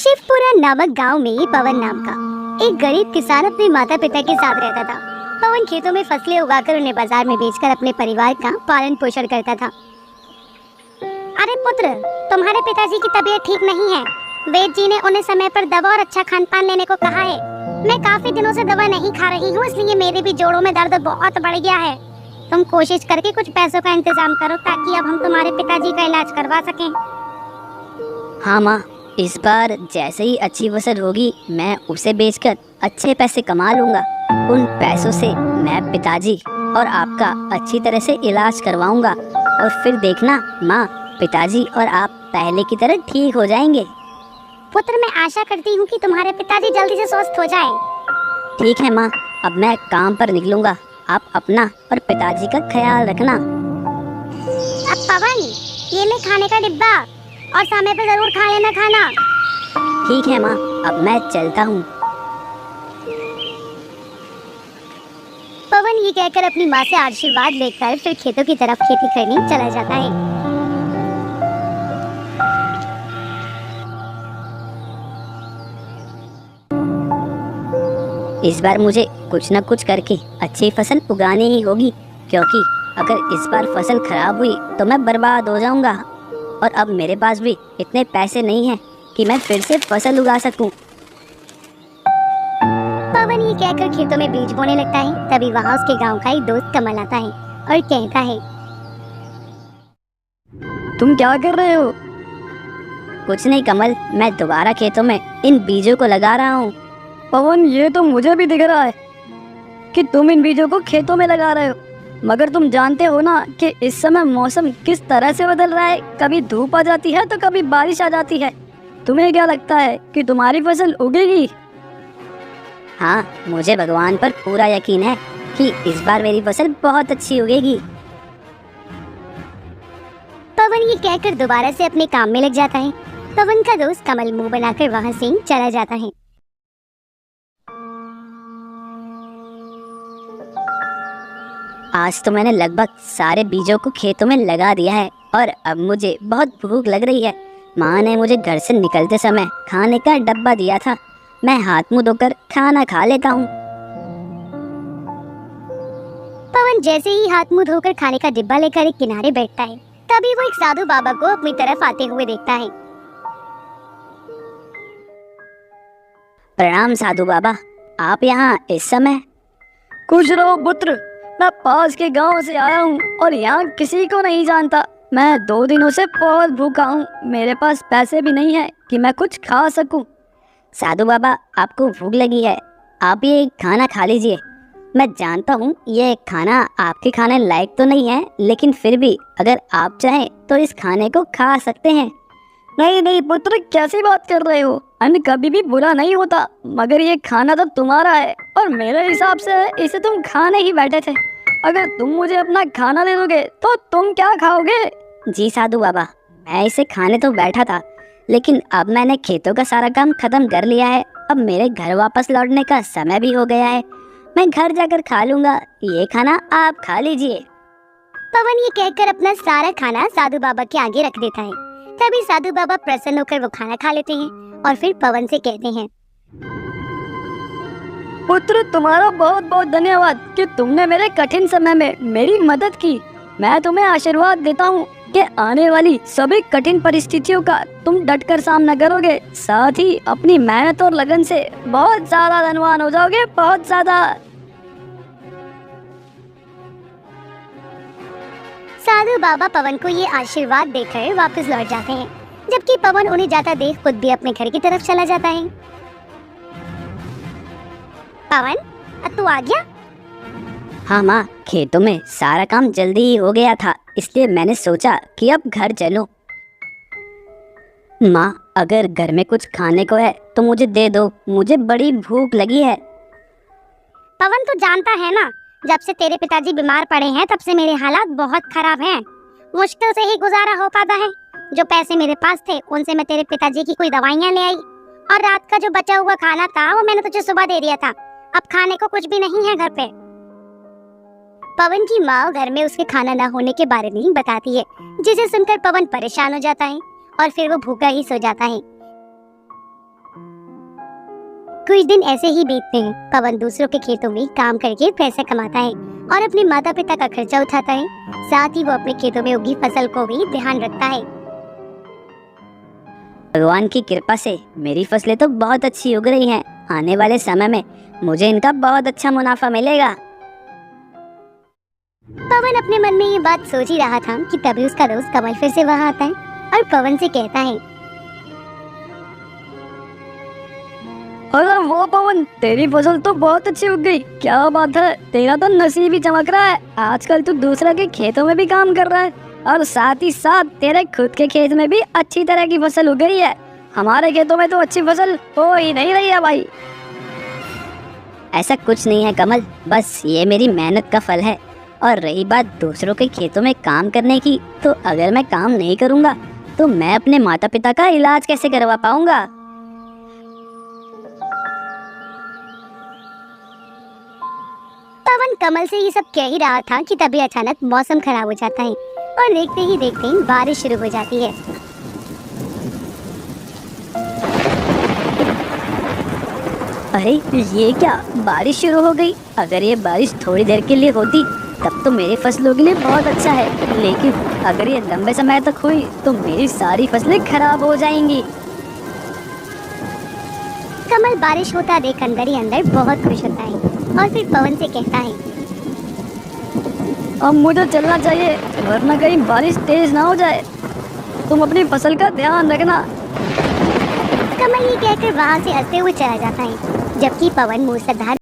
शिवपुरा नामक गांव में पवन नाम का एक गरीब किसान अपने माता पिता के साथ रहता था। पवन खेतों में फसलें उगाकर उन्हें बाजार में बेचकर अपने परिवार का पालन पोषण करता था। अरे पुत्र, तुम्हारे पिताजी की तबीयत ठीक नहीं है। वैद्य जी ने उन्हें समय पर दवा और अच्छा खान पान लेने को कहा है। मैं काफी दिनों से दवा नहीं खा रही हूँ, इसलिए मेरे भी जोड़ों में दर्द बहुत बढ़ गया है। तुम कोशिश करके कुछ पैसों का इंतजाम करो ताकि अब हम तुम्हारे पिताजी का इलाज करवा सकें। हाँ माँ, इस बार जैसे ही अच्छी फसल होगी मैं उसे बेचकर अच्छे पैसे कमा लूँगा। उन पैसों से मैं पिताजी और आपका अच्छी तरह से इलाज करवाऊँगा और फिर देखना माँ, पिताजी और आप पहले की तरह ठीक हो जाएंगे। पुत्र, मैं आशा करती हूँ कि तुम्हारे पिताजी जल्दी से स्वस्थ हो जाएं। ठीक है माँ, अब मैं काम पर निकलूँगा। आप अपना और पिताजी का ख्याल रखना। अब पवन, ये ले खाने का डिब्बा और समय पे जरूर खा लेना खाना। ठीक है माँ, अब मैं चलता हूँ। पवन ये कहकर अपनी माँ से आशीर्वाद लेकर फिर खेतों की तरफ खेती करने चला जाता है। इस बार मुझे कुछ न कुछ करके अच्छी फसल उगानी ही होगी, क्योंकि अगर इस बार फसल खराब हुई तो मैं बर्बाद हो जाऊंगा और अब मेरे पास भी इतने पैसे नहीं हैं कि मैं फिर से फसल उगा सकूं। पवन ये कहकर खेतों में बीज बोने लगता है। तभी वहाँ उसके गांव का एक दोस्त कमल आता है और कहता है, तुम क्या कर रहे हो? कुछ नहीं कमल, मैं दोबारा खेतों में इन बीजों को लगा रहा हूँ। पवन, ये तो मुझे भी दिख रहा है कि तुम इन बीजों को खेतों में लगा रहे हो, मगर तुम जानते हो ना कि इस समय मौसम किस तरह से बदल रहा है। कभी धूप आ जाती है तो कभी बारिश आ जाती है। तुम्हें क्या लगता है कि तुम्हारी फसल उगेगी? हाँ, मुझे भगवान पर पूरा यकीन है कि इस बार मेरी फसल बहुत अच्छी उगेगी। पवन ये कहकर दोबारा से अपने काम में लग जाता है। पवन का दोस्त कमल मुंह बनाकर वहाँ से चला जाता है। आज तो मैंने लगभग सारे बीजों को खेतों में लगा दिया है और अब मुझे बहुत भूख लग रही है। माँ ने मुझे घर से निकलते समय खाने का डब्बा दिया था। मैं हाथ मुंह धोकर खाना खा लेता हूँ। पवन जैसे ही हाथ मुंह धोकर खाने का डिब्बा लेकर एक किनारे बैठता है, तभी वो एक साधु बाबा को अपनी तरफ आते हुए देखता है। प्रणाम साधु बाबा, आप यहाँ इस समय? खुश रहो पुत्र, मैं पास के गांव से आया हूँ और यहाँ किसी को नहीं जानता। मैं 2 दिनों से बहुत भूखा हूँ। मेरे पास पैसे भी नहीं है कि मैं कुछ खा सकूँ। साधु बाबा, आपको भूख लगी है, आप ये खाना खा लीजिए। मैं जानता हूँ ये खाना आपके खाने लायक तो नहीं है, लेकिन फिर भी अगर आप चाहें तो इस खाने को खा सकते हैं। नहीं नहीं पुत्र, कैसी बात कर रहे हो? अन्न कभी भी बुरा नहीं होता, मगर ये खाना तो तुम्हारा है और मेरे हिसाब से इसे तुम खाने ही बैठे थे। अगर तुम मुझे अपना खाना दे दोगे तो तुम क्या खाओगे? जी साधु बाबा, मैं इसे खाने तो बैठा था, लेकिन अब मैंने खेतों का सारा काम खत्म कर लिया है। अब मेरे घर वापस लौटने का समय भी हो गया है। मैं घर जाकर खा लूंगा, ये खाना आप खा लीजिए। पवन ये कहकर अपना सारा खाना साधु बाबा के आगे रख देता है। तभी साधु बाबा प्रसन्न होकर वो खाना खा लेते हैं और फिर पवन से कहते हैं, पुत्र, तुम्हारा बहुत बहुत धन्यवाद कि तुमने मेरे कठिन समय में मेरी मदद की। मैं तुम्हें आशीर्वाद देता हूँ कि आने वाली सभी कठिन परिस्थितियों का तुम डटकर सामना करोगे, साथ ही अपनी मेहनत और लगन से बहुत ज्यादा धनवान हो जाओगे, बहुत ज्यादा। साधु बाबा पवन को ये आशीर्वाद देकर वापस लौट जाते हैं, जबकि पवन उन्हें जाता देख खुद भी अपने घर की तरफ चला जाता है। पवन, अब तू आ गया? हाँ माँ, खेतों में सारा काम जल्दी ही हो गया था, इसलिए मैंने सोचा कि अब घर चलो। माँ, अगर घर में कुछ खाने को है तो मुझे दे दो, मुझे बड़ी भूख लगी है। पवन, तू जानता है ना, जब से तेरे पिताजी बीमार पड़े हैं तब से मेरे हालात बहुत खराब हैं। मुश्किल से ही गुजारा हो पाता है। जो पैसे मेरे पास थे उनसे मैं तेरे पिताजी की कोई दवाइयाँ ले आई और रात का जो बचा हुआ खाना था वो मैंने तुझे सुबह दे दिया था। अब खाने को कुछ भी नहीं है घर पे। पवन की माँ घर में उसके खाना न होने के बारे में बताती है, जिसे सुनकर पवन परेशान हो जाता है और फिर वो भूखा ही सो जाता है। कुछ दिन ऐसे ही बीतते हैं। पवन दूसरों के खेतों में काम करके पैसे कमाता है और अपने माता पिता का खर्चा उठाता है। साथ ही वो अपने खेतों में उगी फसल को भी ध्यान रखता है। भगवान की कृपा से मेरी फसलें तो बहुत अच्छी उग रही हैं। आने वाले समय में मुझे इनका बहुत अच्छा मुनाफा मिलेगा। पवन अपने मन में ये बात सोच ही रहा था कि तभी उसका दोस्त कमल फिर से वहाँ आता है और पवन से कहता है, अरे वो पवन, तेरी फसल तो बहुत अच्छी उग गई। क्या बात है, तेरा तो नसीब ही चमक रहा है। आजकल तू दूसरे के खेतों में भी काम कर रहा है और साथ ही साथ तेरे खुद के खेत में भी अच्छी तरह की फसल उग गई है। हमारे खेतों में तो अच्छी फसल हो ही नहीं रही है भाई। ऐसा कुछ नहीं है कमल, बस ये मेरी मेहनत का फल है। और रही बात दूसरों के खेतों में काम करने की, तो अगर मैं काम नहीं करूँगा तो मैं अपने माता पिता का इलाज कैसे करवा पाऊंगा। पवन कमल से ये सब कह ही रहा था कि तभी अचानक मौसम खराब हो जाता है और देखते ही देखते बारिश शुरू हो जाती है। अरे ये क्या, बारिश शुरू हो गई। अगर ये बारिश थोड़ी देर के लिए होती तब तो मेरी फसलों के लिए बहुत अच्छा है, लेकिन अगर ये लंबे समय तक हुई तो मेरी सारी फसलें खराब हो जाएंगी। कमल बारिश होता देख अंदर ही अंदर बहुत खुश होता है और फिर पवन से कहता है, अब मुझे चलना चाहिए वरना कहीं बारिश तेज ना हो जाए। तुम अपनी फसल का ध्यान रखना। कमल ये कहकर वहाँ से हंसते हुए चला जाता है, जबकि पवन मूसलाधार